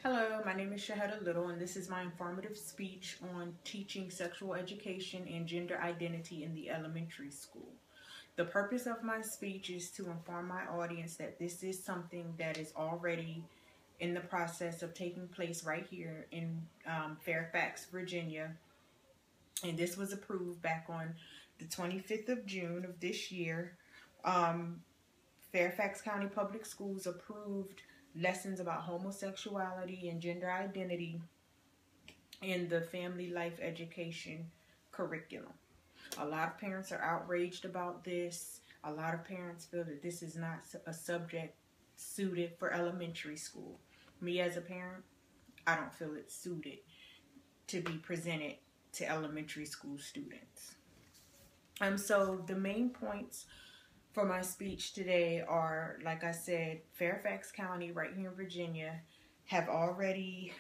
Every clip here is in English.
Hello, my name is Shahada Little, and this is my informative speech on teaching sexual education and gender identity in the elementary school. The purpose of my speech is to inform my audience that this is something that is already in the process of taking place right here in Fairfax, Virginia, and this was approved back on the 25th of June of this year. Um, Fairfax County Public Schools approved lessons about homosexuality and gender identity in the family life education curriculum. A lot of parents are outraged about this. A lot of parents feel that this is not a subject suited for elementary school. Me as a parent, I don't feel it's suited to be presented to elementary school students. So the main points for my speech today are, like I said, Fairfax County right here in Virginia have already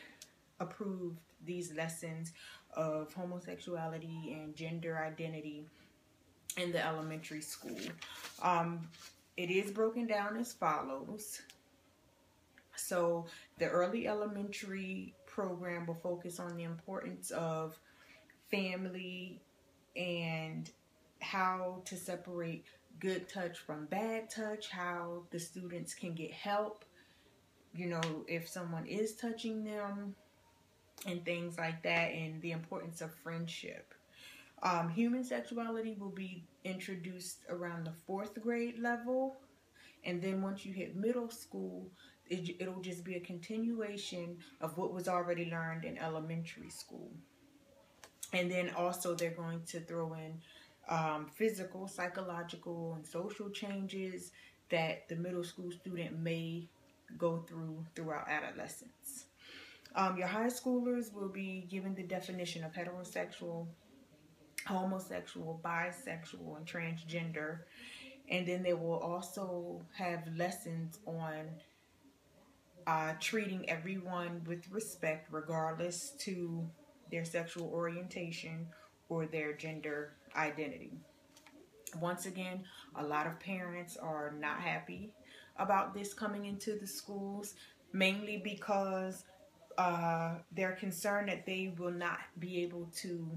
approved these lessons of homosexuality and gender identity in the elementary school. It is broken down as follows. So the early elementary program will focus on the importance of family and how to separate good touch from bad touch, how the students can get help, if someone is touching them, and things like that, and the importance of friendship. Human sexuality will be introduced around the 4th grade level, and then once you hit middle school, it'll just be a continuation of what was already learned in elementary school. And then also they're going to throw in physical, psychological, and social changes that the middle school student may go through throughout adolescence. Your high schoolers will be given the definition of heterosexual, homosexual, bisexual, and transgender. And then they will also have lessons on treating everyone with respect regardless to their sexual orientation or their gender identity. Once again, a lot of parents are not happy about this coming into the schools, mainly because they're concerned that they will not be able to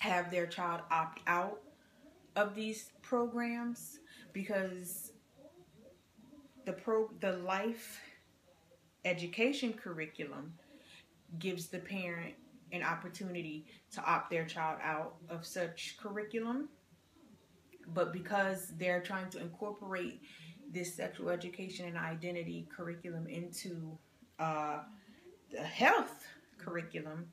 have their child opt out of these programs because the life education curriculum gives the parent an opportunity to opt their child out of such curriculum. But because they're trying to incorporate this sexual education and identity curriculum into the health curriculum,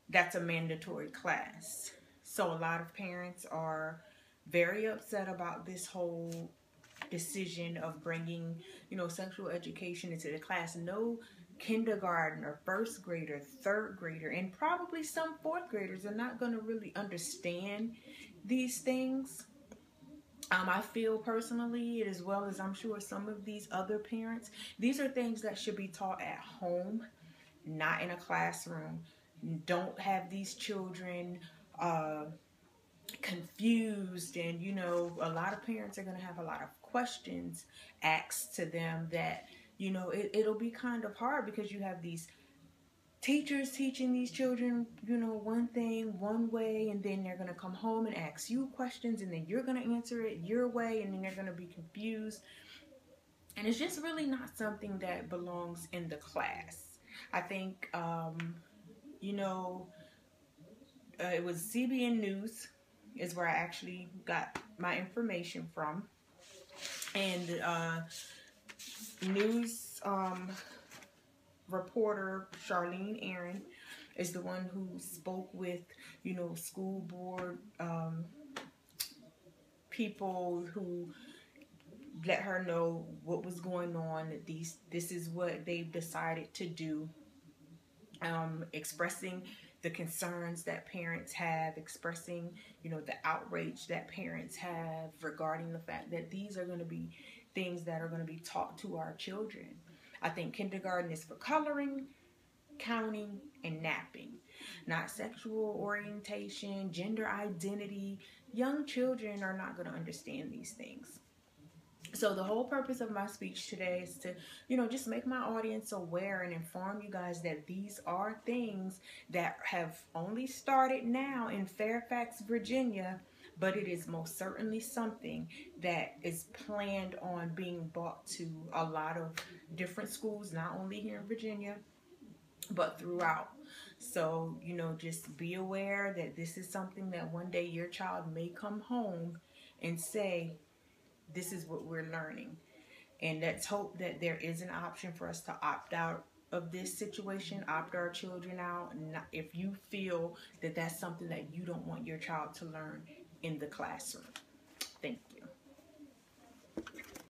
that's a mandatory class. So a lot of parents are very upset about this whole decision of bringing, sexual education into the class. No kindergarten or first grader, third grader, and probably some fourth graders are not going to really understand these things. I feel personally, as well as I'm sure some of these other parents, these are things that should be taught at home, not in a classroom. Don't have these children confused, and a lot of parents are going to have a lot of questions asked to them that it'll be kind of hard because you have these teachers teaching these children one thing one way, and then they're going to come home and ask you questions, and then you're going to answer it your way, and then they're going to be confused, and it's just really not something that belongs in the class. I think it was CBN News is where I actually got my information from. And news reporter Charlene Aaron is the one who spoke with, school board people who let her know what was going on, that this is what they've decided to do, expressing the concerns that parents have, expressing, the outrage that parents have regarding the fact that these are going to be things that are going to be taught to our children. I think kindergarten is for coloring, counting, and napping, not sexual orientation, gender identity. Young children are not going to understand these things. So the whole purpose of my speech today is to, just make my audience aware and inform you guys that these are things that have only started now in Fairfax, Virginia, but it is most certainly something that is planned on being brought to a lot of different schools, not only here in Virginia, but throughout. So, just be aware that this is something that one day your child may come home and say, this is what we're learning. And let's hope that there is an option for us to opt out of this situation, opt our children out, if you feel that that's something that you don't want your child to learn in the classroom. Thank you.